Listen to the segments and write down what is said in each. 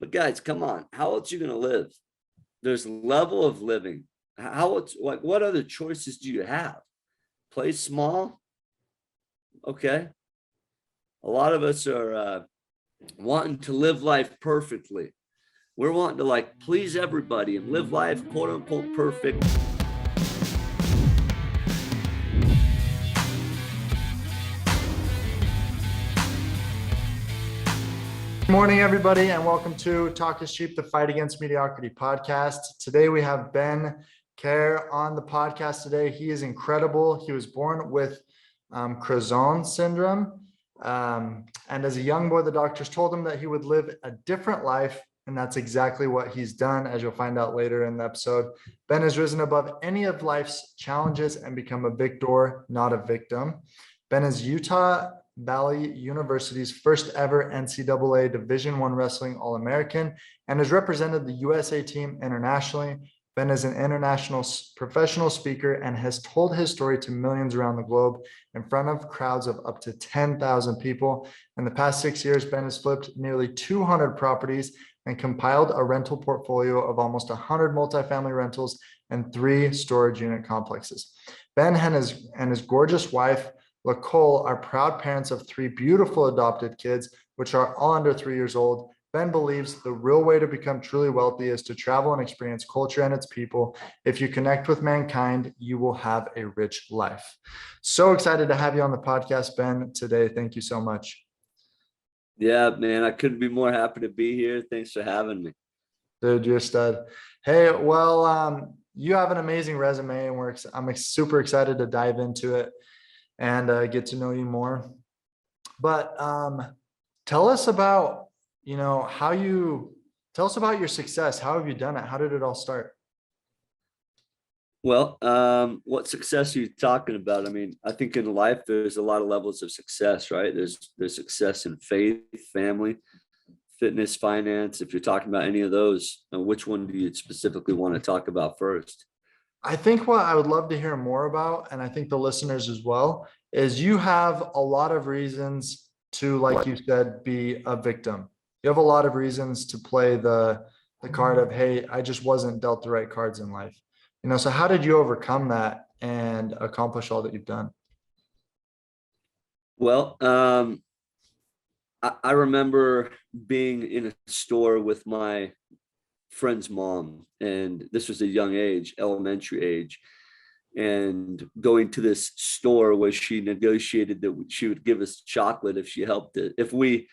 But guys, come on, how else are you going to live? There's level of living. How else, like, what other choices do you have? Play small. Okay. A lot of us are wanting to live life perfectly. We're wanting to like please everybody and live life quote unquote perfect. Good morning, everybody, and welcome to Talk is Cheap, the Fight Against Mediocrity podcast. Today we have Ben Kjar on the podcast today. He is incredible. He was born with Crouzons syndrome. And as a young boy, the doctors told him that he would live a different life. And that's exactly what he's done, as you'll find out later in the episode. Ben has risen above any of life's challenges and become a victor, not a victim. Ben is Utah Valley University's first ever NCAA Division I Wrestling All-American and has represented the USA team internationally. Ben is an international professional speaker and has told his story to millions around the globe in front of crowds of up to 10,000 people. In the past 6 years, Ben has flipped nearly 200 properties and compiled a rental portfolio of almost 100 multifamily rentals and 3 storage unit complexes. Ben and his gorgeous wife, LaCol, are proud parents of 3 beautiful adopted kids, which are all under 3 years old. Ben believes the real way to become truly wealthy is to travel and experience culture and its people. If you connect with mankind, you will have a rich life. So excited to have you on the podcast, Ben, today. Thank you so much. Yeah, man, I couldn't be more happy to be here. Thanks for having me. Dude, you're a stud. Hey, well, you have an amazing resume, and I'm super excited to dive into it and get to know you more. But tell us about, tell us about your success. How have you done it? How did it all start? Well, what success are you talking about? I mean, I think in life there's a lot of levels of success, right? There's success in faith, family, fitness, finance. If you're talking about any of those, which one do you specifically want to talk about first? I think what I would love to hear more about, and I think the listeners as well, is you have a lot of reasons to, like you said, be a victim. You have a lot of reasons to play the card of, hey, I just wasn't dealt the right cards in life. So how did you overcome that and accomplish all that you've done? Well, I remember being in a store with my friend's mom, and this was a young age, elementary age, and going to this store where she negotiated that she would give us chocolate if she helped it. If me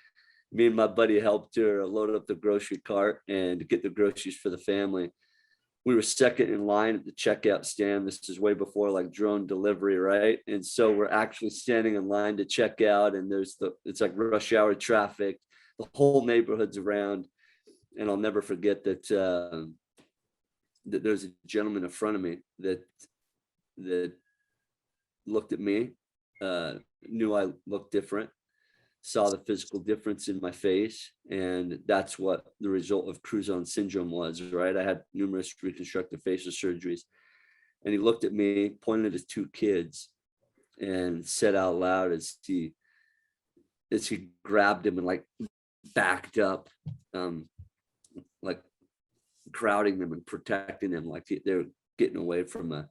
and my buddy helped her load up the grocery cart and get the groceries for the family. We were second in line at the checkout stand. This is way before like drone delivery, right? And so we're actually standing in line to check out, and it's like rush hour traffic. The whole neighborhood's around. And I'll never forget that that there's a gentleman in front of me that looked at me, knew I looked different, saw the physical difference in my face, and that's what the result of Crouzons syndrome was, right? I had numerous reconstructive facial surgeries, and he looked at me, pointed at his 2 kids, and said out loud as he grabbed him and like backed up, like crowding them and protecting them like they're getting away from a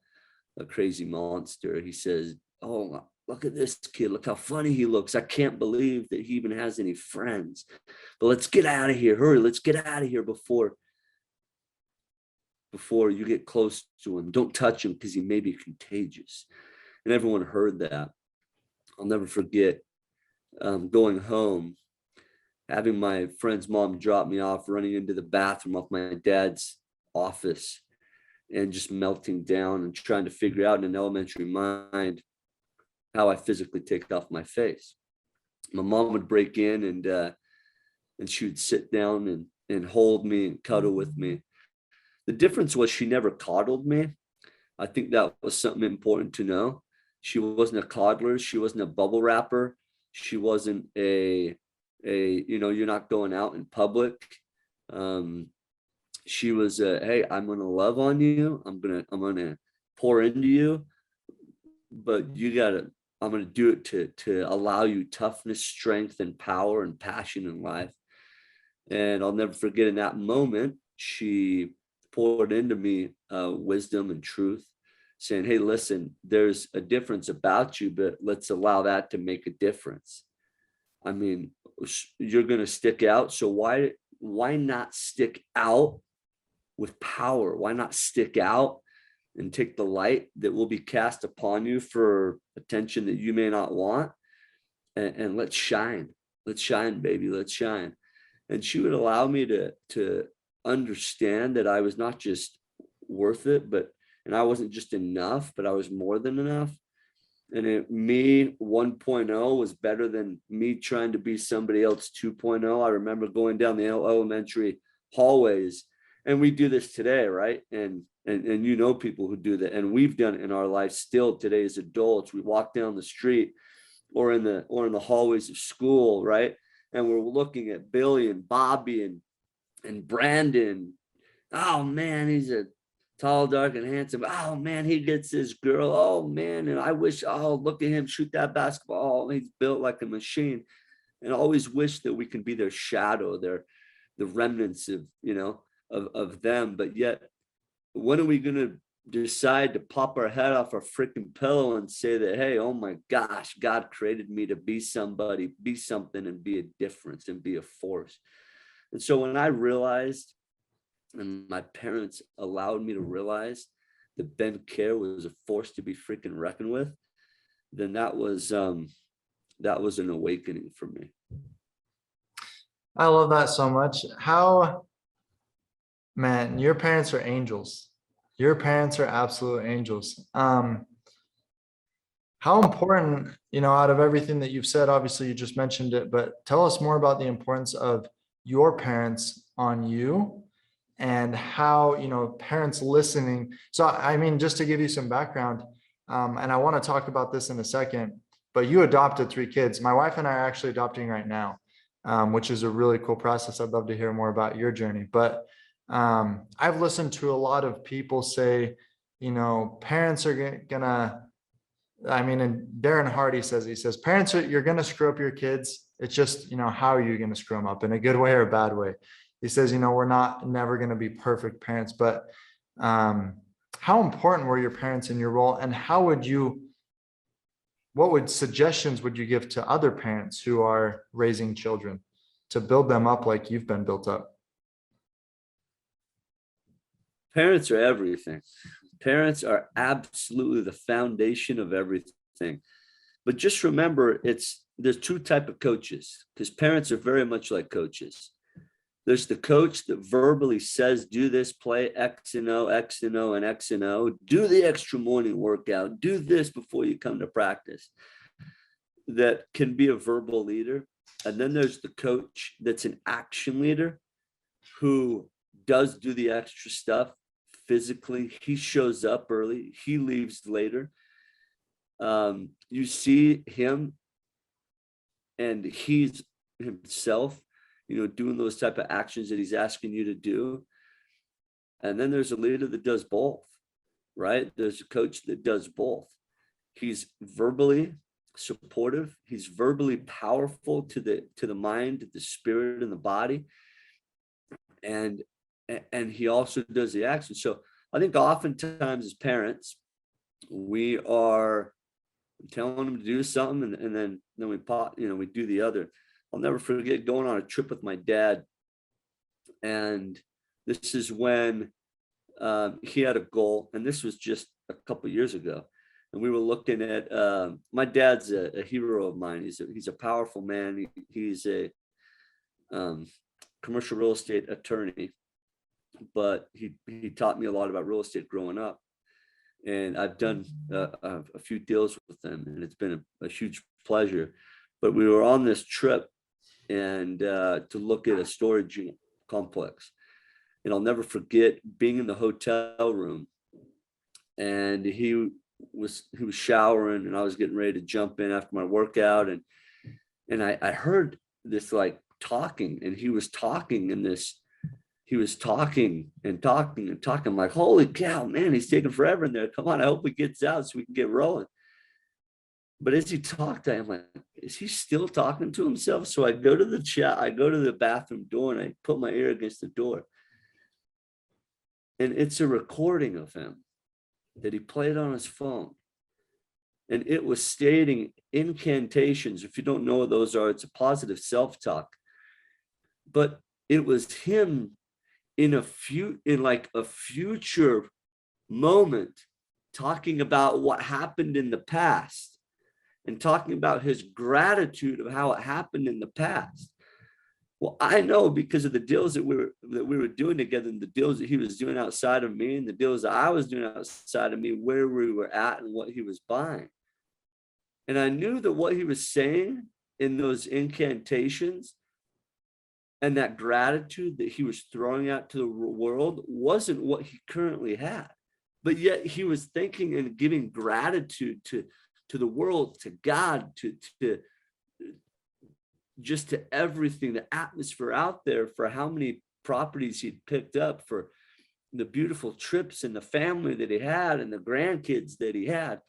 crazy monster. He says, "Oh, look at this kid. Look how funny he looks. I can't believe that he even has any friends. But let's get out of here. Hurry, let's get out of here before you get close to him. Don't touch him because he may be contagious." And everyone heard that. I'll never forget going home, having my friend's mom drop me off, running into the bathroom of my dad's office, and just melting down and trying to figure out in an elementary mind how I physically take off my face. My mom would break in and she would sit down and hold me and cuddle with me. The difference was she never coddled me. I think that was something important to know. She wasn't a coddler. She wasn't a bubble wrapper. She wasn't a you're not going out in public. She was hey, I'm gonna love on you. I'm gonna pour into you, but I'm gonna do it to allow you toughness, strength, and power and passion in life. And I'll never forget, in that moment, she poured into me wisdom and truth, saying, hey, listen, there's a difference about you, but let's allow that to make a difference. I mean, you're going to stick out. So why not stick out with power? Why not stick out and take the light that will be cast upon you for attention that you may not want? And let's shine. Let's shine, baby. Let's shine. And she would allow me to understand that I was not just worth it, and I wasn't just enough, but I was more than enough. And me 1.0 was better than me trying to be somebody else 2.0. I remember going down the elementary hallways, and we do this today, right? And you know people who do that, and we've done it in our life still today as adults. We walk down the street or in the hallways of school, right? And we're looking at Billy and Bobby and Brandon. Oh man, he's a tall, dark, and handsome. Oh man, he gets this girl. Oh man, and I wish, oh, look at him shoot that basketball. Oh, he's built like a machine. And I always wish that we can be their shadow, the remnants of, of them. But yet, when are we gonna decide to pop our head off our freaking pillow and say that, hey, oh my gosh, God created me to be somebody, be something, and be a difference and be a force? And so when I realized, and my parents allowed me to realize, that Ben Kjar was a force to be freaking reckoned with, then that was an awakening for me. I love that so much. Man, your parents are angels. Your parents are absolute angels. How important, out of everything that you've said, obviously you just mentioned it, but tell us more about the importance of your parents on you, and how, parents listening. So, I mean, just to give you some background, and I want to talk about this in a second, but you adopted 3 kids. My wife and I are actually adopting right now, which is a really cool process. I'd love to hear more about your journey. But I've listened to a lot of people say, parents are gonna, I mean, and Darren Hardy says, parents you're going to screw up your kids. It's just, how are you going to screw them up, in a good way or a bad way? He says, we're never going to be perfect parents, but how important were your parents in your role, and what suggestions would you give to other parents who are raising children to build them up like you've been built up? Parents are everything. Parents are absolutely the foundation of everything. But just remember, there's 2 types of coaches, because parents are very much like coaches. There's the coach that verbally says, do this play, X and O, X and O, and X and O. Do the extra morning workout. Do this before you come to practice. That can be a verbal leader. And then there's the coach that's an action leader, who does do the extra stuff physically. He shows up early. He leaves later. You see him, and he's himself, doing those type of actions that he's asking you to do. And then there's a leader that does both, right? There's a coach that does both. He's verbally supportive. He's verbally powerful to the mind, the spirit, and the body. And he also does the action. So I think oftentimes as parents, we are telling them to do something, and then we we do the other. I'll never forget going on a trip with my dad, and this is when he had a goal, and this was just a couple of years ago, and we were looking at my dad's a hero of mine. He's a powerful man. He's a commercial real estate attorney, but he taught me a lot about real estate growing up, and I've done a few deals with him, and it's been a huge pleasure. But we were on this trip, and to look at a storage complex, and I'll never forget being in the hotel room, and he was showering, and I was getting ready to jump in after my workout, and I heard this like talking, and he was talking in this. He was talking and talking and talking. I'm like, holy cow, man, he's taking forever in there. Come on, I hope he gets out so we can get rolling. But as he talked, I'm like, is he still talking to himself? So I go to the chat, I go to the bathroom door and I put my ear against the door. And it's a recording of him that he played on his phone. And it was stating incantations. If you don't know what those are, it's a positive self-talk. But it was him in a future moment talking about what happened in the past and talking about his gratitude of how it happened in the past. Well, I know because of the deals that we were doing together, and the deals that he was doing outside of me, and the deals that I was doing outside of me, where we were at and what he was buying. And I knew that what he was saying in those incantations and that gratitude that he was throwing out to the world wasn't what he currently had. But yet he was thinking and giving gratitude to the world, to God, to just to everything, the atmosphere out there, for how many properties he'd picked up, for the beautiful trips and the family that he had and the grandkids that he had.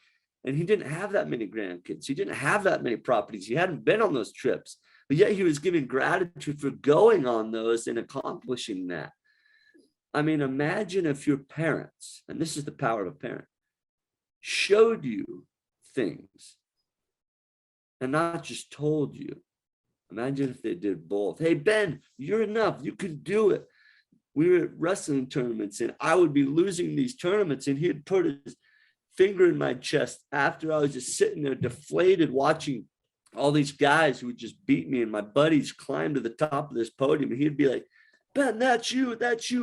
And he didn't have that many grandkids. He didn't have that many properties. He hadn't been on those trips, but yet he was giving gratitude for going on those and accomplishing that. I mean, imagine if your parents, and this is the power of a parent, showed you things and not just told you. Imagine if they did both. Hey, Ben, you're enough. You can do it. We were at wrestling tournaments and I would be losing these tournaments and he'd put his finger in my chest after I was just sitting there deflated watching all these guys who would just beat me, and my buddies climb to the top of this podium and he'd be like, Ben, that's you,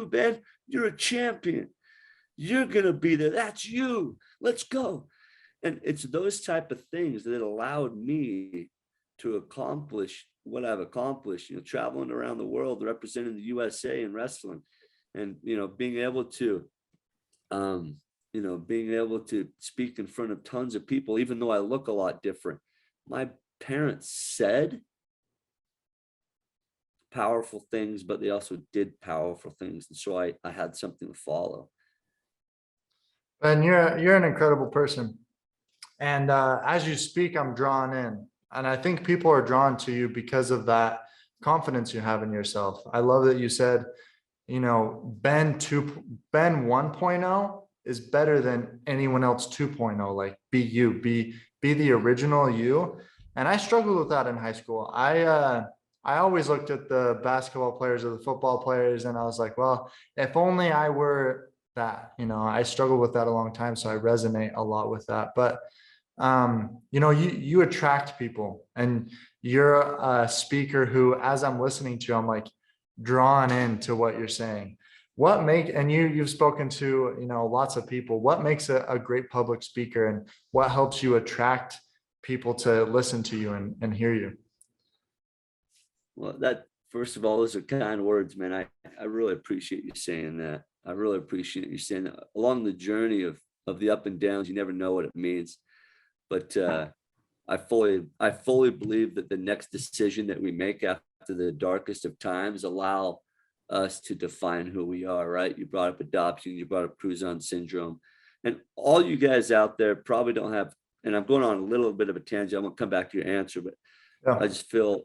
Ben. You're a champion. You're going to be there. That's you. Let's go. And it's those type of things that allowed me to accomplish what I've accomplished, traveling around the world, representing the USA in wrestling, and, being able to, being able to speak in front of tons of people, even though I look a lot different. My parents said powerful things, but they also did powerful things. And so I had something to follow. And you're an incredible person. And as you speak, I'm drawn in. And I think people are drawn to you because of that confidence you have in yourself. I love that you said, Ben 1.0 is better than anyone else 2.0. Like, be you, be the original you. And I struggled with that in high school. I always looked at the basketball players or the football players, and I was like, well, if only I were that. I struggled with that a long time, so I resonate a lot with that. But you attract people, and you're a speaker who, as I'm listening to, I'm like drawn into what you're saying. You've spoken to, lots of people. What makes a great public speaker, and what helps you attract people to listen to you and hear you? Well, that, first of all, those are kind words, man. I really appreciate you saying that. I really appreciate you saying that. Along the journey of the up and downs, you never know what it means. But I fully believe that the next decision that we make after the darkest of times allow us to define who we are, right? You brought up adoption, you brought up Crouzons syndrome. And all you guys out there probably don't have, and I'm going on a little bit of a tangent, I'm gonna come back to your answer, but yeah. I just feel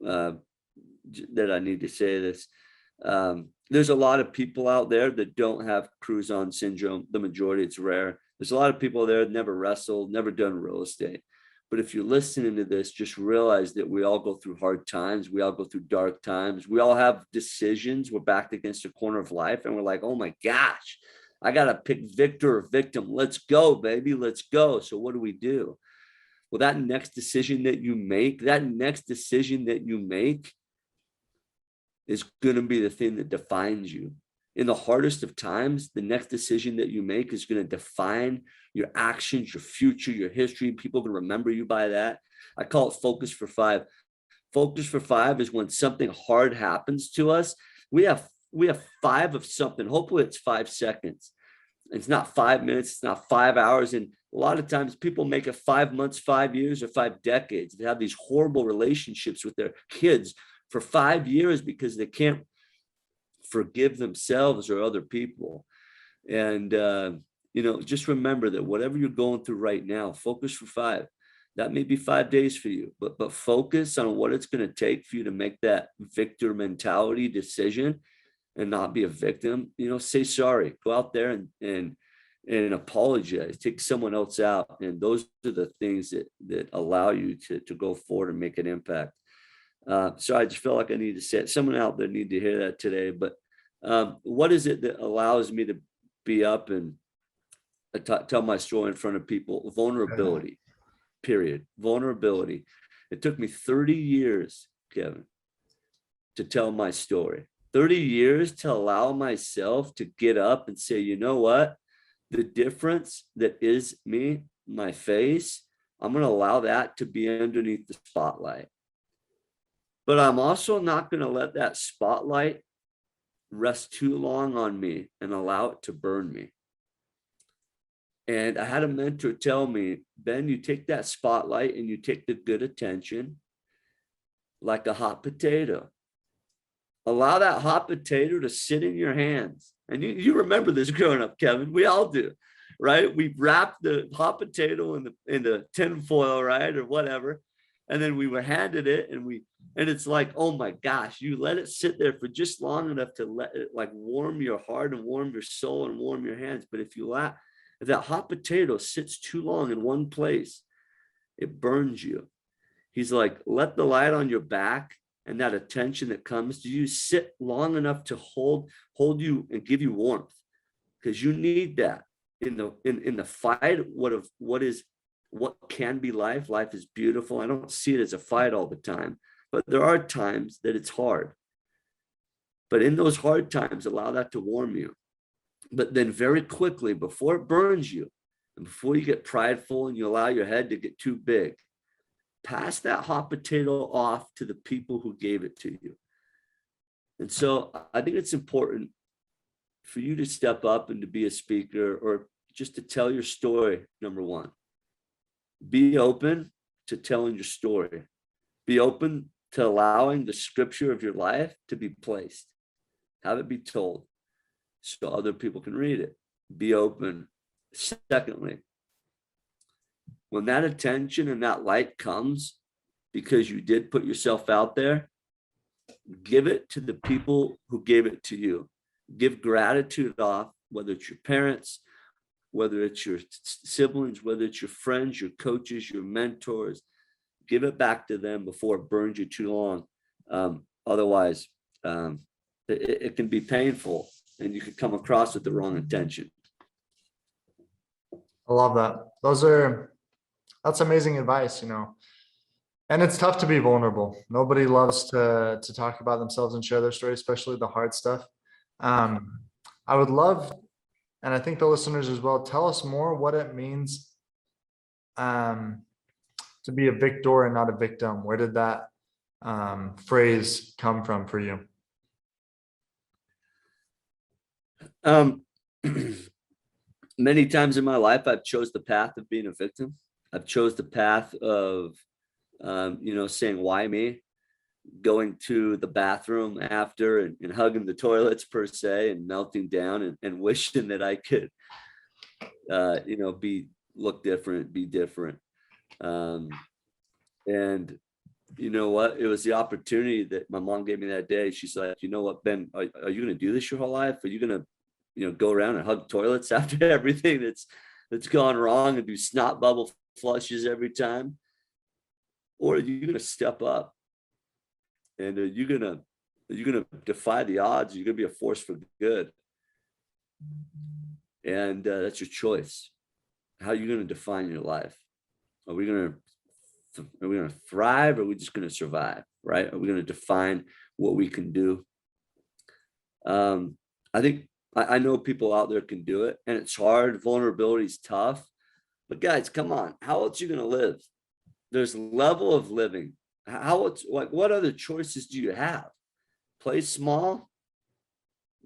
that I need to say this. There's a lot of people out there that don't have Crouzons syndrome. The majority, it's rare. There's a lot of people there that never wrestled, never done real estate. But if you're listening to this, just realize that we all go through hard times. We all go through dark times. We all have decisions. We're backed against a corner of life and we're like, oh my gosh, I got to pick victor or victim. Let's go, baby. Let's go. So what do? Well, that next decision that you make is going to be the thing that defines you. In the hardest of times, the next decision that you make is going to define your actions, your future, your history. People can remember you by that. I call it focus for 5. Focus for 5 is when something hard happens to us. We have 5 of something. Hopefully it's 5 seconds. It's not 5 minutes. It's not 5 hours. And a lot of times people make it 5 months, 5 years, or 5 decades. They have these horrible relationships with their kids for 5 years because they can't forgive themselves or other people. And just remember that whatever you're going through right now, focus for 5. That may be 5 days for you, but focus on what it's going to take for you to make that victor mentality decision and not be a victim. Say sorry, go out there and apologize, take someone else out. And those are the things that allow you to go forward and make an impact. So I just felt like I need to say it. Someone out there need to hear that today. But what is it that allows me to be up and tell my story in front of people? Vulnerability, period. Vulnerability. It took me 30 years, Kevin, to tell my story. 30 years to allow myself to get up and say, you know what? The difference that is me, my face, I'm going to allow that to be underneath the spotlight. But I'm also not going to let that spotlight rest too long on me and allow it to burn me. And I had a mentor tell me, Ben, you take that spotlight and you take the good attention like a hot potato. Allow that hot potato to sit in your hands. And you remember this growing up, Kevin. We all do, right? We wrapped the hot potato in the tin foil, right, or whatever. And then we were handed it, and it's like, oh my gosh, you let it sit there for just long enough to let it like warm your heart and warm your soul and warm your hands. But if that hot potato sits too long in one place, it burns you. He's like, let the light on your back and that attention that comes to you sit long enough to hold you and give you warmth, because you need that in the fight. What can be life. Life is beautiful. I don't see it as a fight all the time, but there are times that it's hard. But in those hard times, allow that to warm you. But then very quickly, before it burns you, and before you get prideful and you allow your head to get too big, pass that hot potato off to the people who gave it to you. And so I think it's important for you to step up and to be a speaker, or just to tell your story. Number one, be open to telling your story. Be open to allowing the scripture of your life to be placed. Have it be told so other people can read it. Be open. Secondly, when that attention and that light comes because you did put yourself out there, give it to the people who gave it to you. Give gratitude off, whether it's your parents, whether it's your siblings, whether it's your friends, your coaches, your mentors. Give it back to them before it burns you too long. Otherwise, it can be painful, and you could come across with the wrong intention. I love that. That's amazing advice, and it's tough to be vulnerable. Nobody loves to talk about themselves and share their story, especially the hard stuff. I would love, and I think the listeners as well, tell us more what it means to be a victor and not a victim. Where did that phrase come from for you? Many times in my life, I've chose the path of being a victim. I've chose the path of, saying, why me? Going to the bathroom after and hugging the toilets per se, and melting down and wishing that I could, look different, be different. And you know what? It was the opportunity that my mom gave me that day. She's like, you know what, Ben, are you going to do this your whole life? Are you going to, go around and hug toilets after everything that's gone wrong and do snot bubble flushes every time? Or are you going to step up? And are you going to defy the odds? Are you going to be a force for good? And that's your choice. How are you going to define your life? Are we going to thrive, or are we just going to survive? Right? Are we going to define what we can do? I think I know people out there can do it, and it's hard. Vulnerability is tough, but guys, come on. How else are you going to live? There's a level of living. What other choices do you have? Play small.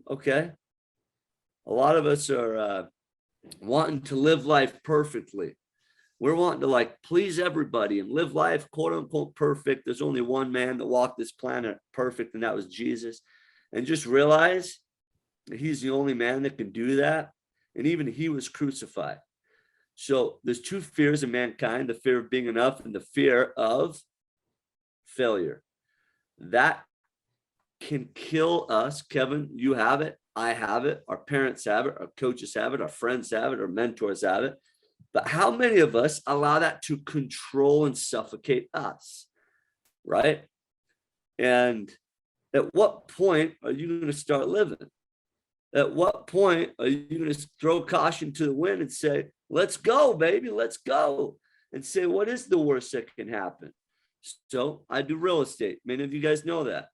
Okay. A lot of us are wanting to live life perfectly. We're wanting to please everybody and live life quote unquote perfect. There's only one man that walked this planet perfect, and that was Jesus. And just realize that he's the only man that can do that. and even he was crucified. So there's two fears of mankind, the fear of being enough and the fear of failure. That can kill us. Kevin, you have it. I have it. Our parents have it. Our coaches have it. Our friends have it. Our mentors have it. But how many of us allow that to control and suffocate us, right? And at what point are you going to start living? At what point are you going to throw caution to the wind and say, let's go, baby, let's go? And say, what is the worst that can happen? So I do real estate. Many of you guys know that.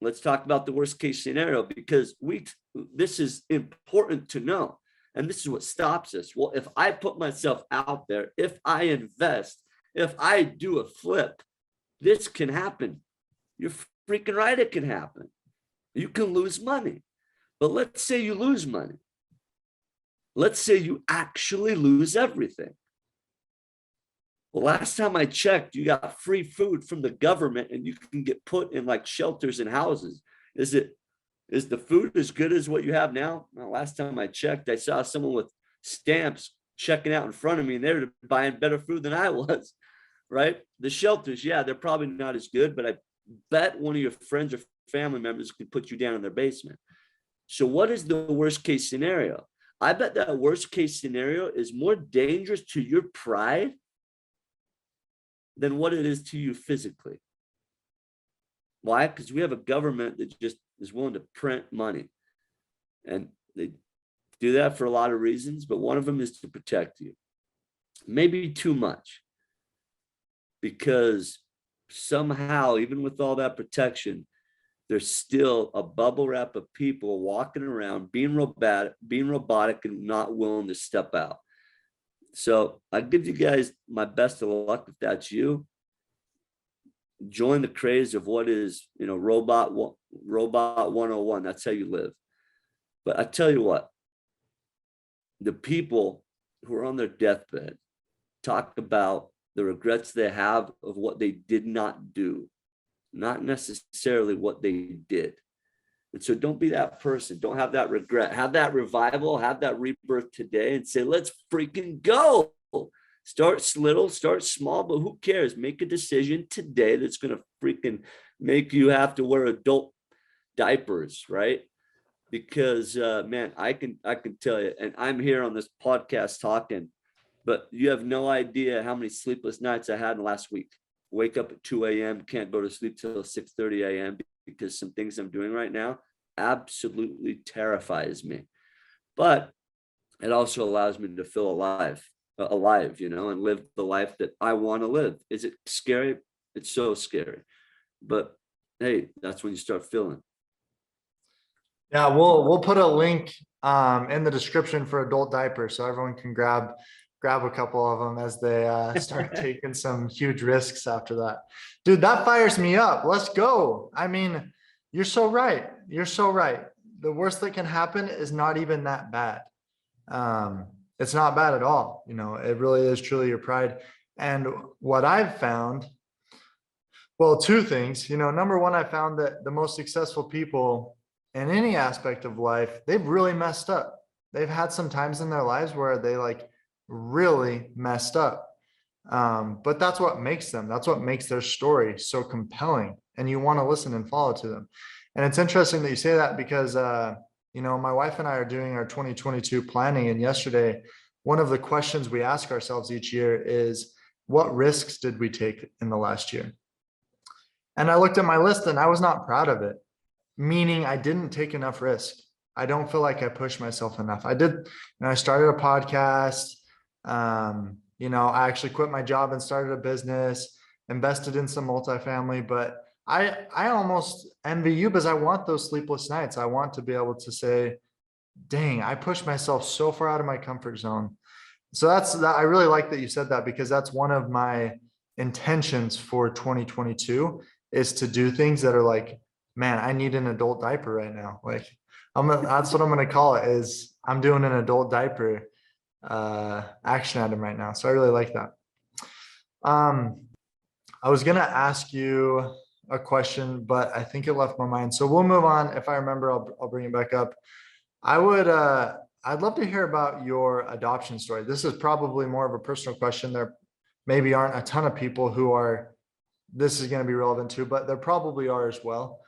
Let's talk about the worst case scenario, because this is important to know. And this is what stops us. Well, if I put myself out there, if I invest, if I do a flip, this can happen. You're freaking right, it can happen. You can lose money. But let's say you lose money. Let's say you actually lose everything. Well, last time I checked, you got free food from the government and you can get put in like shelters and houses. Is the food as good as what you have now? Well, last time I checked, I saw someone with stamps checking out in front of me and they were buying better food than I was, right? The shelters, yeah, they're probably not as good, but I bet one of your friends or family members can put you down in their basement. So what is the worst case scenario? I bet that worst case scenario is more dangerous to your pride than what it is to you physically. Why? Because we have a government that just is willing to print money. And they do that for a lot of reasons, but one of them is to protect you. Maybe too much. Because somehow, even with all that protection, there's still a bubble wrap of people walking around being robotic and not willing to step out. So I give you guys my best of luck if that's you. Join the craze of what is, robot 101. That's how you live. But I tell you what, the people who are on their deathbed talk about the regrets they have of what they did not do, not necessarily what they did. And so don't be that person. Don't have that regret. Have that revival, have that rebirth today and say, let's freaking go. Start little, start small, but who cares? Make a decision today that's going to freaking make you have to wear adult diapers, right? Because man, I can tell you, and I'm here on this podcast talking, but you have no idea how many sleepless nights I had in the last week. Wake up at 2 a.m., can't go to sleep till 6:30 a.m. because some things I'm doing right now absolutely terrifies me. But it also allows me to feel alive, and live the life that I want to live. Is it scary? It's so scary. But hey, that's when you start feeling. Yeah, we'll put a link in the description for adult diapers so everyone can grab a couple of them as they start taking some huge risks after that. Dude, that fires me up. Let's go. I mean, you're so right. You're so right. The worst that can happen is not even that bad. It's not bad at all. It really is truly your pride. And what I've found, well, two things, number one, I found that the most successful people in any aspect of life, they've really messed up. They've had some times in their lives where they really messed up. But that's what makes them. That's what makes their story so compelling. And you want to listen and follow to them. And it's interesting that you say that because, my wife and I are doing our 2022 planning. And yesterday, one of the questions we ask ourselves each year is, what risks did we take in the last year? And I looked at my list and I was not proud of it, meaning I didn't take enough risk. I don't feel like I pushed myself enough. I did, I started a podcast. I actually quit my job and started a business, invested in some multifamily, but I almost envy you because I want those sleepless nights. I want to be able to say, dang, I pushed myself so far out of my comfort zone. So I really like that you said that, because that's one of my intentions for 2022 is to do things that are man, I need an adult diaper right now. That's what I'm going to call it, is I'm doing an adult diaper action item right now. So I really like that. I was going to ask you a question, but I think it left my mind. So we'll move on. If I remember, I'll bring it back up. I I'd love to hear about your adoption story. This is probably more of a personal question. There maybe aren't a ton of people who are, this is going to be relevant to, but there probably are as well.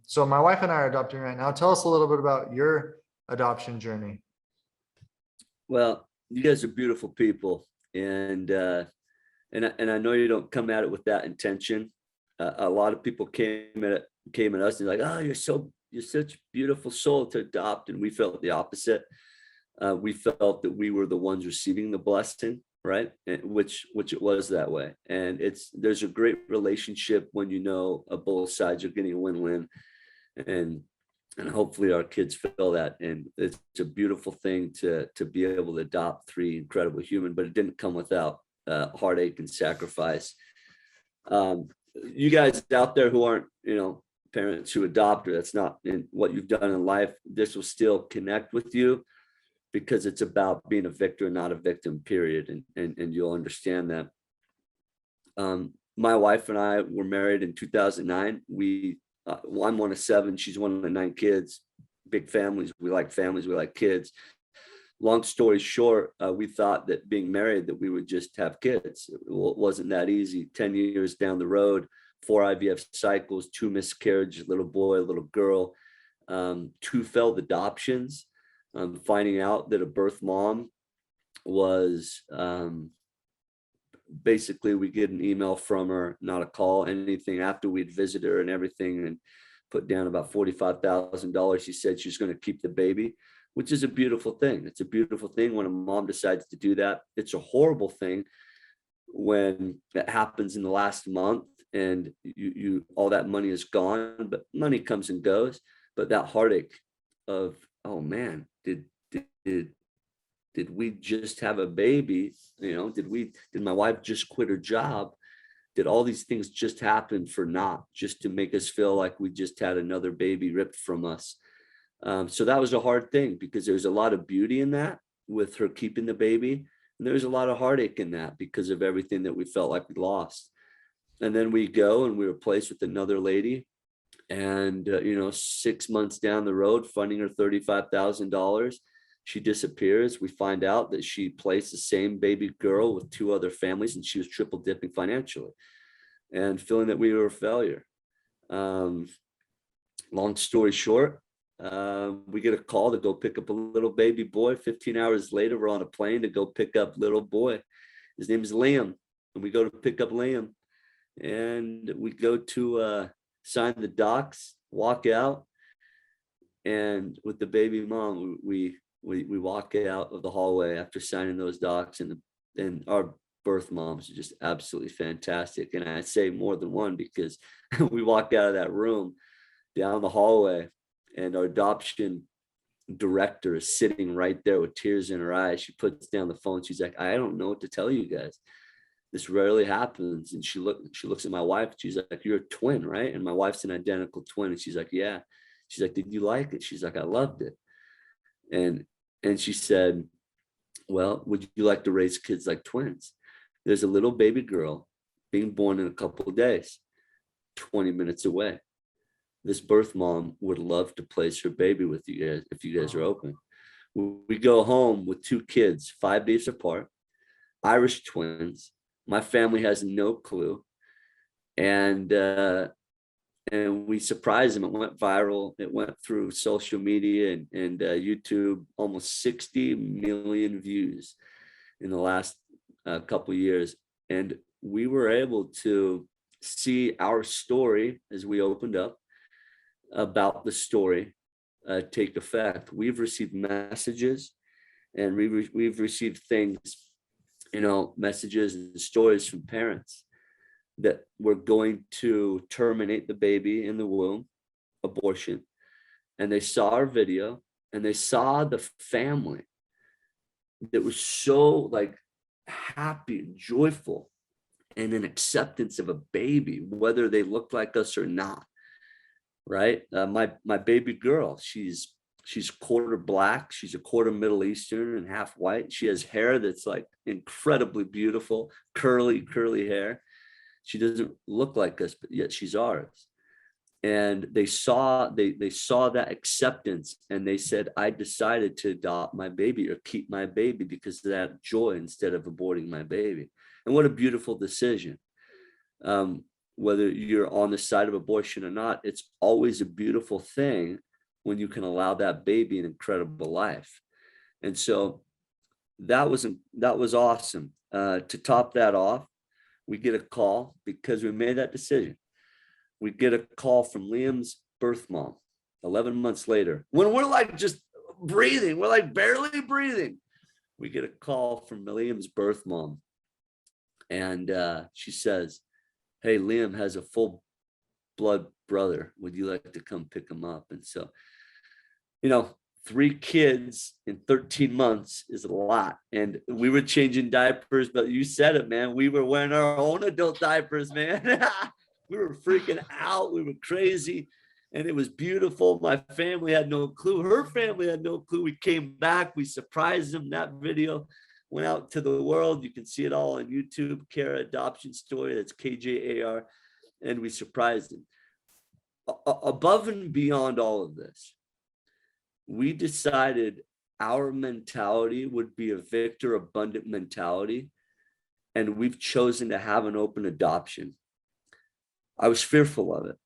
So my wife and I are adopting right now. Tell us a little bit about your adoption journey. Well, you guys are beautiful people, and I know you don't come at it with that intention. A lot of people came at us and like, oh, you're such a beautiful soul to adopt, and we felt the opposite. We felt that we were the ones receiving the blessing, right? Which it was that way. And there's a great relationship when you know both sides are getting a win-win, and hopefully our kids feel that. And it's a beautiful thing to be able to adopt three incredible human, but it didn't come without heartache and sacrifice. You guys out there who aren't, parents who adopt, or that's not in what you've done in life, this will still connect with you, because it's about being a victor, not a victim, period. And you'll understand that. My wife and I were married in 2009. I'm one of seven. She's one of the 9 kids. Big families. We like families. We like kids. Long story short, we thought that being married, that we would just have kids. It wasn't that easy. 10 years down the road, 4 IVF cycles, 2 miscarriages, little boy, little girl, 2 failed adoptions. Finding out that a birth mom was basically, we get an email from her, not a call, anything, after we'd visited her and everything, and put down about $45,000. She said she's going to keep the baby, which is a beautiful thing. It's a beautiful thing when a mom decides to do that. It's a horrible thing when that happens in the last month and you all that money is gone, but money comes and goes. But that heartache of, oh man, did we just have a baby? Did my wife just quit her job? Did all these things just happen for naught, just to make us feel like we just had another baby ripped from us? So that was a hard thing, because there's a lot of beauty in that with her keeping the baby. And there's a lot of heartache in that because of everything that we felt like we lost. And then we go and we were placed with another lady. And, 6 months down the road, funding her $35,000, she disappears. We find out that she placed the same baby girl with 2 other families, and she was triple dipping financially and feeling that we were a failure. Long story short, we get a call to go pick up a little baby boy. 15 hours later, we're on a plane to go pick up little boy. His name is Liam. And we go to pick up Liam, and we go to sign the docs, walk out. And with the baby mom, we walk out of the hallway after signing those docs, and our birth moms are just absolutely fantastic. And I say more than one, because we walk out of that room down the hallway, and our adoption director is sitting right there with tears in her eyes. She puts down the phone. She's like, I don't know what to tell you guys. This rarely happens. And she looks at my wife. She's like, you're a twin, right? And my wife's an identical twin. And she's like, yeah. She's like, did you like it? She's like, I loved it. And she said, well, would you like to raise kids like twins? There's a little baby girl being born in a couple of days, 20 minutes away. This birth mom would love to place her baby with you guys if you guys are open. We go home with 2 kids, 5 days apart, Irish twins. My family has no clue. And we surprised them. It went viral. It went through social media and YouTube, almost 60 million views in the last couple of years. And we were able to see our story as we opened up about the story take effect. We've received messages, and we've received things, messages and stories from parents that were going to terminate the baby in the womb, abortion. And they saw our video, and they saw the family that was so happy and joyful and an acceptance of a baby, whether they looked like us or not. Right. My baby girl, she's quarter black. She's a quarter Middle Eastern and half white. She has hair that's incredibly beautiful, curly hair. She doesn't look like us, but yet she's ours. And they saw that acceptance, and they said, I decided to adopt my baby or keep my baby because of that joy instead of aborting my baby. And what a beautiful decision. Whether you're on the side of abortion or not, it's always a beautiful thing when you can allow that baby an incredible life. And so that was awesome. To top that off, we get a call because we made that decision. We get a call from Liam's birth mom 11 months later, when we're like just breathing, we're like barely breathing. We get a call from Liam's birth mom, and she says, hey, Liam has a full blood brother. Would you like to come pick him up? And so, 3 kids in 13 months is a lot. And we were changing diapers, but you said it, man. We were wearing our own adult diapers, man. We were freaking out. We were crazy. And it was beautiful. My family had no clue. Her family had no clue. We came back. We surprised them. That video went out to the world. You can see it all on YouTube. Kjar adoption story. That's KJAR. And we surprised them. Above and beyond all of this, we decided our mentality would be a victor abundant mentality. And we've chosen to have an open adoption. I was fearful of it.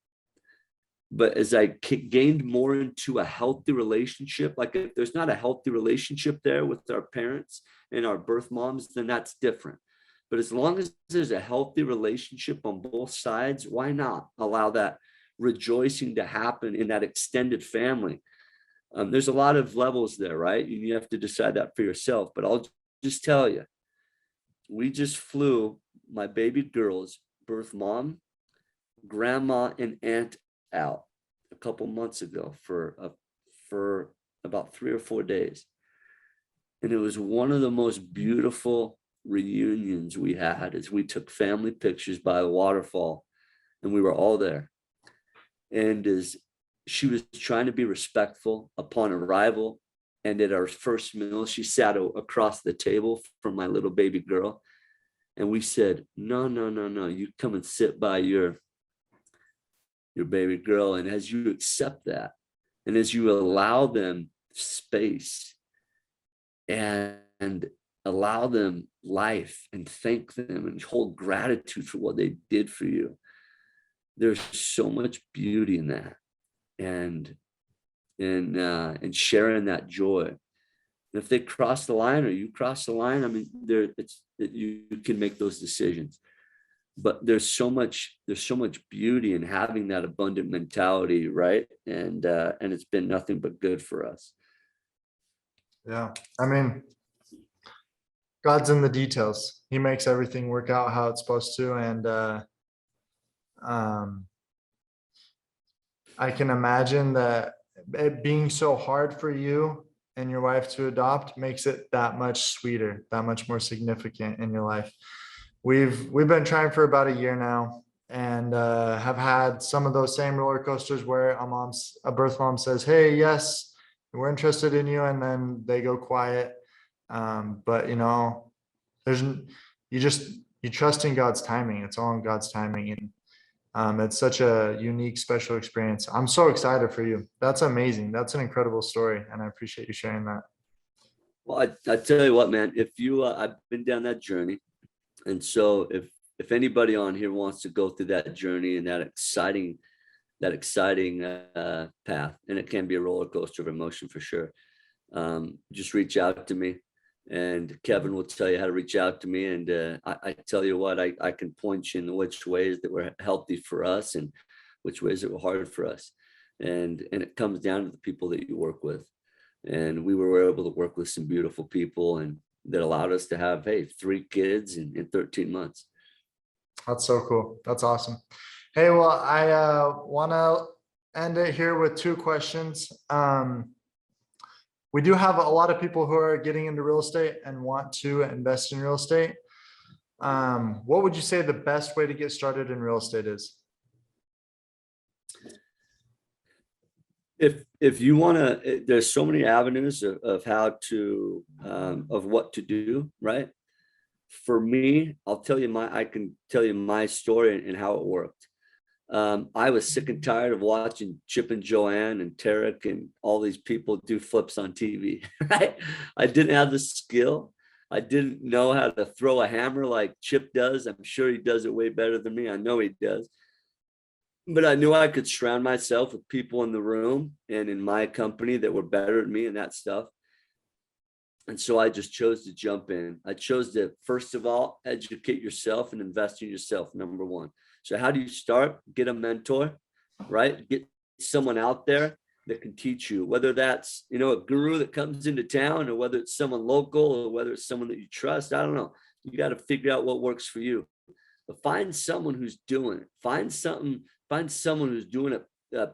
But as I gained more into a healthy relationship, like if there's not a healthy relationship there with our parents and our birth moms, then that's different. But as long as there's a healthy relationship on both sides, why not allow that rejoicing to happen in that extended family? There's a lot of levels there, right? You have to decide that for yourself. But I'll just tell you, we just flew my baby girl's birth mom, grandma, and aunt out a couple months ago for about 3 or 4 days. And it was one of the most beautiful reunions we had, as we took family pictures by the waterfall, and we were all there. And as she was trying to be respectful upon arrival, and at our first meal, she sat across the table from my little baby girl. And we said, no, you come and sit by your baby girl. And as you accept that, and as you allow them space and allow them life and thank them and hold gratitude for what they did for you, there's so much beauty in that, and sharing that joy. And if they cross the line or you cross the line, I mean, you can make those decisions. But there's so much beauty in having that abundant mentality, right? And it's been nothing but good for us. Yeah, I mean, God's in the details. He makes everything work out how it's supposed to, and I can imagine that it being so hard for you and your wife to adopt makes it that much sweeter, that much more significant in your life. We've been trying for about a year now, and have had some of those same roller coasters where a birth mom says, hey, yes, we're interested in you, and then they go quiet. But you trust in God's timing. It's all in God's timing. And it's such a unique, special experience. I'm so excited for you. That's amazing. That's an incredible story. And I appreciate you sharing that. Well, I tell you what, man, I've been down that journey. And so if anybody on here wants to go through that journey and that exciting path, and it can be a roller coaster of emotion for sure, just reach out to me, and Kevin will tell you how to reach out to me. And I tell you what, I can point you in which ways that were healthy for us and which ways that were hard for us. And it comes down to the people that you work with. And we were able to work with some beautiful people, and that allowed us to have, 3 kids in 13 months. That's so cool. That's awesome. Hey, well, I want to end it here with 2 questions. We do have a lot of people who are getting into real estate and want to invest in real estate. What would you say the best way to get started in real estate is? If you want to, there's so many avenues of how to, of what to do, right? For me, I can tell you my story and how it worked. I was sick and tired of watching Chip and Joanne and Tarek and all these people do flips on TV, right? I didn't have the skill. I didn't know how to throw a hammer like Chip does. I'm sure he does it way better than me. I know he does. But I knew I could surround myself with people in the room and in my company that were better than me and that stuff. And so I just chose to jump in. I chose to, first of all, educate yourself and invest in yourself, number one. So how do you start? Get a mentor, right? Get someone out there that can teach you, whether that's, a guru that comes into town, or whether it's someone local, or whether it's someone that you trust. I don't know. You got to figure out what works for you. But find someone who's doing it. Find someone who's doing it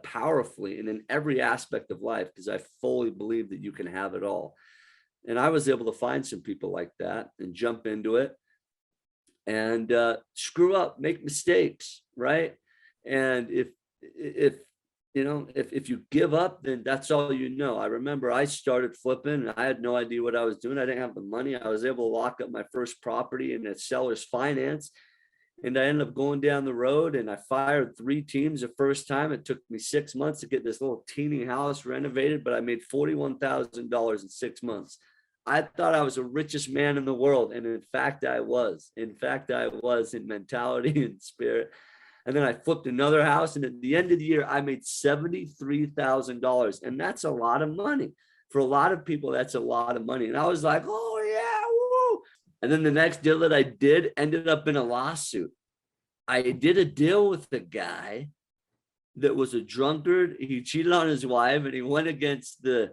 powerfully and in every aspect of life, because I fully believe that you can have it all. And I was able to find some people like that and jump into it and screw up, make mistakes, right? And if you give up, then that's all you know. I remember I started flipping and I had no idea what I was doing. I didn't have the money. I was able to lock up my first property in a seller's finance. And I ended up going down the road and I fired 3 teams the first time. It took me 6 months to get this little teeny house renovated, but I made $41,000 in 6 months. I thought I was the richest man in the world. And in fact, I was. In mentality and spirit. And then I flipped another house. And at the end of the year, I made $73,000. And that's a lot of money. For a lot of people, that's a lot of money. And I was like, oh, yeah, woo. And then the next deal that I did ended up in a lawsuit. I did a deal with the guy that was a drunkard. He cheated on his wife and he went against the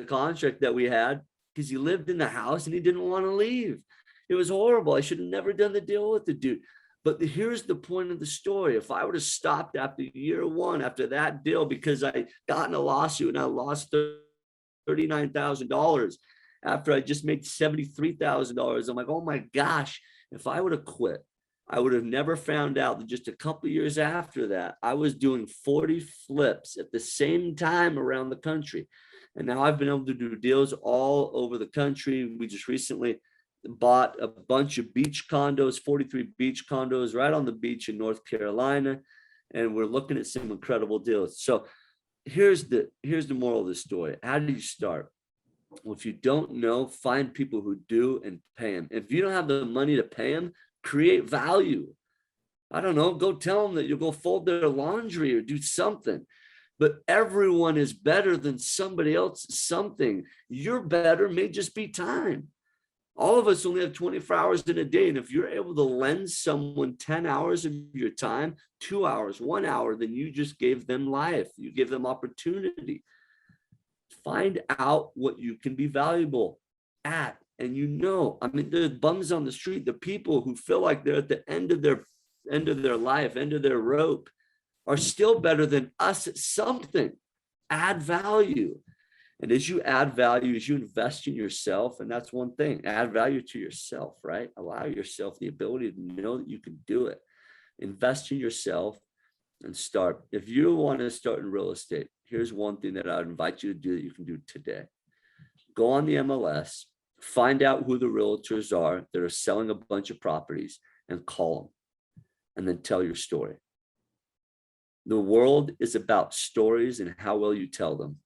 contract that we had because he lived in the house and he didn't want to leave. It was horrible. I should have never done the deal with the dude. But here's the point of the story. If I would have stopped after year 1, after that deal, because I got in a lawsuit and I lost $39,000 after I just made $73,000, I'm like, oh my gosh, if I would have quit, I would have never found out that just a couple of years after that, I was doing 40 flips at the same time around the country. And now I've been able to do deals all over the country. We just recently bought a bunch of beach condos, 43 beach condos right on the beach in North Carolina. And we're looking at some incredible deals. So here's the moral of the story. How do you start? Well, if you don't know, find people who do and pay them. If you don't have the money to pay them, create value. I don't know, go tell them that you'll go fold their laundry or do something. But everyone is better than somebody else something. Your better may just be time. All of us only have 24 hours in a day. And if you're able to lend someone 10 hours of your time, 2 hours, 1 hour, then you just gave them life. You give them opportunity. Find out what you can be valuable at. And the bums on the street, the people who feel like they're at the end of their life, end of their rope, are still better than us at something. Add value. And as you add value, as you invest in yourself, and that's one thing, add value to yourself, right? Allow yourself the ability to know that you can do it. Invest in yourself and start. If you want to start in real estate, here's one thing that I would invite you to do that you can do today. Go on the MLS, find out who the realtors are that are selling a bunch of properties and call them, and then tell your story. The world is about stories and how well you tell them.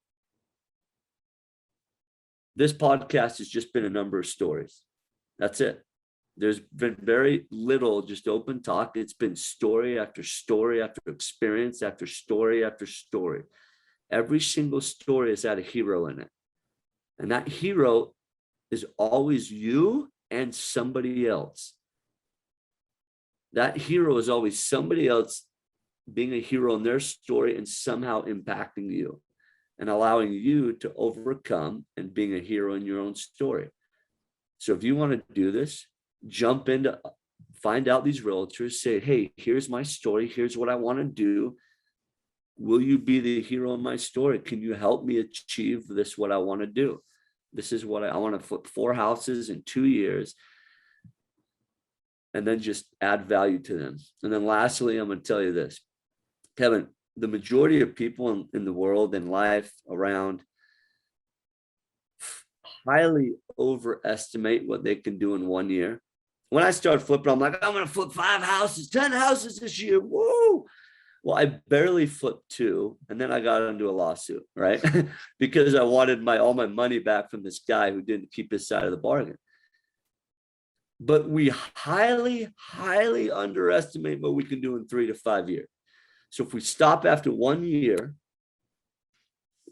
This podcast has just been a number of stories. That's it. There's been very little just open talk. It's been story after story after experience after story after story. Every single story has had a hero in it. And that hero is always you and somebody else. That hero is always somebody else being a hero in their story and somehow impacting you and allowing you to overcome and being a hero in your own story. So if you want to do this, jump into, find out these realtors, say, hey, here's my story. Here's what I want to do. Will you be the hero in my story? Can you help me achieve this, what I want to do? This is what I want to flip 4 houses in 2 years. And then just add value to them. And then lastly, I'm going to tell you this, Kevin, the majority of people in the world and life around highly overestimate what they can do in 1 year When I started flipping, I'm like, I'm going to flip 5 houses, 10 houses this year. Woo. Well, I barely flipped 2, and then I got into a lawsuit, right? Because I wanted all my money back from this guy who didn't keep his side of the bargain. But we highly, highly underestimate what we can do in 3 to 5 years. So if we stop after 1 year,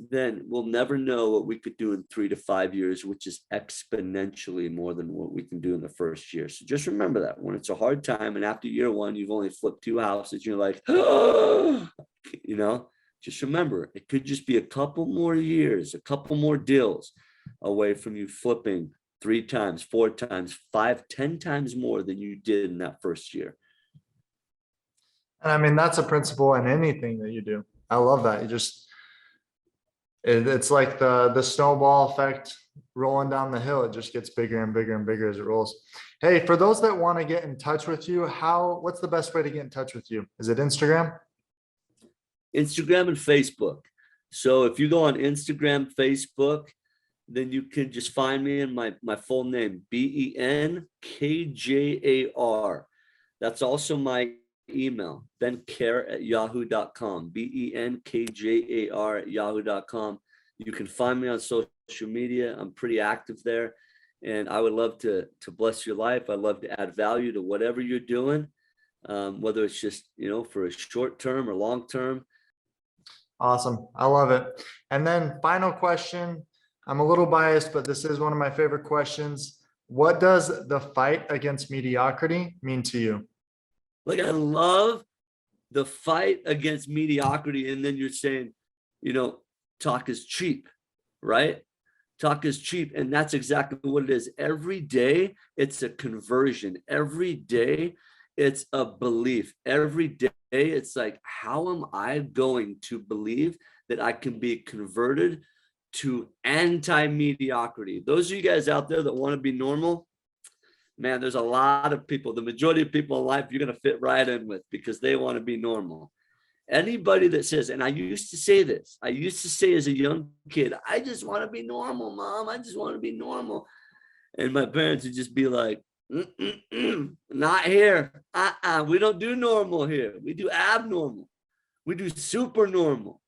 then we'll never know what we could do in 3 to 5 years, which is exponentially more than what we can do in the first year. So just remember that when it's a hard time and after year 1, you've only flipped 2 houses, you're like, oh, just remember, it could just be a couple more years, a couple more deals away from you flipping 3 times, 4 times, 5, 10 times more than you did in that first year. And I mean, that's a principle in anything that you do. I love that. It's like the snowball effect rolling down the hill. It just gets bigger and bigger and bigger as it rolls. Hey, for those that want to get in touch with you, what's the best way to get in touch with you? Is it Instagram? Instagram and Facebook. So if you go on Instagram, Facebook, then you can just find me in my full name, BenKjar. That's also my email, benkjar@yahoo.com, BenKjar@yahoo.com. You can find me on social media. I'm pretty active there, and I would love to bless your life. I'd love to add value to whatever you're doing, whether it's just, for a short term or long term. Awesome. I love it. And then final question. I'm a little biased, but this is one of my favorite questions. What does the fight against mediocrity mean to you? Like, I love the fight against mediocrity. And then you're saying, talk is cheap, right? Talk is cheap. And that's exactly what it is. Every day, it's a conversion. Every day, it's a belief. Every day, it's like, how am I going to believe that I can be converted to anti-mediocrity? Those of you guys out there that want to be normal, man, there's a lot of people, the majority of people in life, you're going to fit right in with because they want to be normal. Anybody that says, and I used to say this, I used to say as a young kid, I just want to be normal, Mom. I just want to be normal. And my parents would just be like, not here. We don't do normal here. We do abnormal. We do super normal.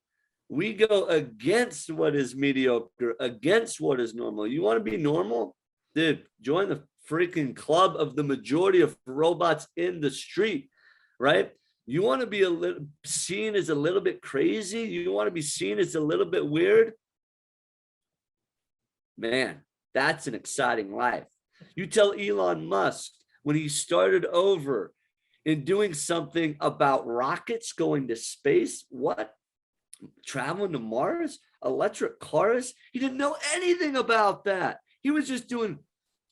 We go against what is mediocre, against what is normal. You want to be normal? Dude, join the freaking club of the majority of robots in the street, right? You want to be seen as a little bit crazy? You want to be seen as a little bit weird? Man, that's an exciting life. You tell Elon Musk when he started over in doing something about rockets going to space, what? Traveling to Mars, electric cars. He didn't know anything about that. He was just doing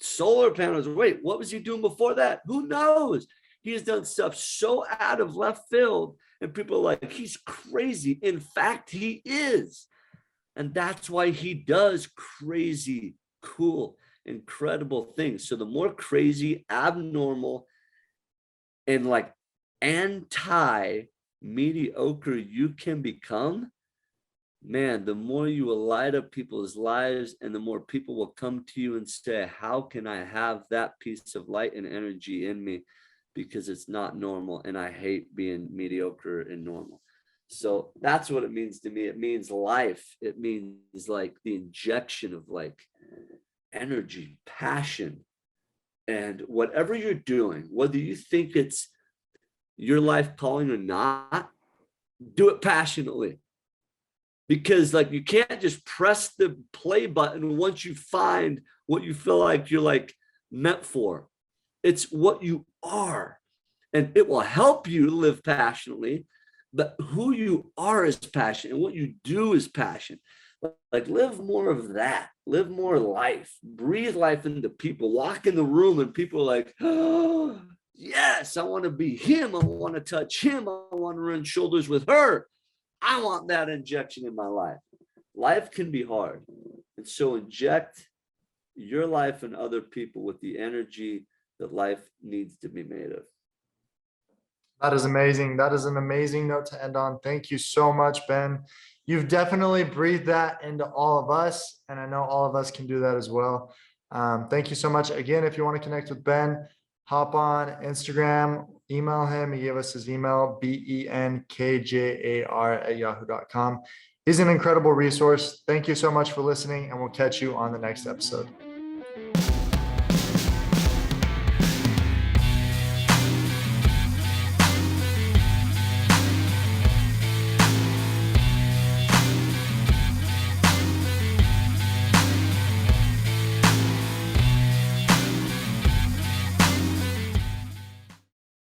solar panels. Wait, what was he doing before that? Who knows? He has done stuff so out of left field, and people are like, he's crazy. In fact, he is. And that's why he does crazy, cool, incredible things. So the more crazy, abnormal, and like anti-mediocre you can become, man, the more you will light up people's lives, and the more people will come to you and say, how can I have that piece of light and energy in me? Because it's not normal, and I hate being mediocre and normal. So that's what it means to me. It means life. It means like the injection of like energy, passion, and whatever you're doing, whether you think it's your life calling or not, do it passionately. Because like you can't just press the play button once you find what you feel like you're like meant for. It's what you are, and it will help you live passionately, but who you are is passion, and what you do is passion. Like live more of that, live more life, breathe life into people, walk in the room and people are like, oh, yes, I want to be him. I want to touch him. I want to run shoulders with her. I want that injection in my life. Life can be hard. And so inject your life and other people with the energy that life needs to be made of. That is amazing. That is an amazing note to end on. Thank you so much, Ben. You've definitely breathed that into all of us, and I know all of us can do that as well. Thank you so much. Again, if you want to connect with Ben, hop on Instagram, email him. He gave us his email, benkjar@yahoo.com. He's an incredible resource. Thank you so much for listening, and we'll catch you on the next episode.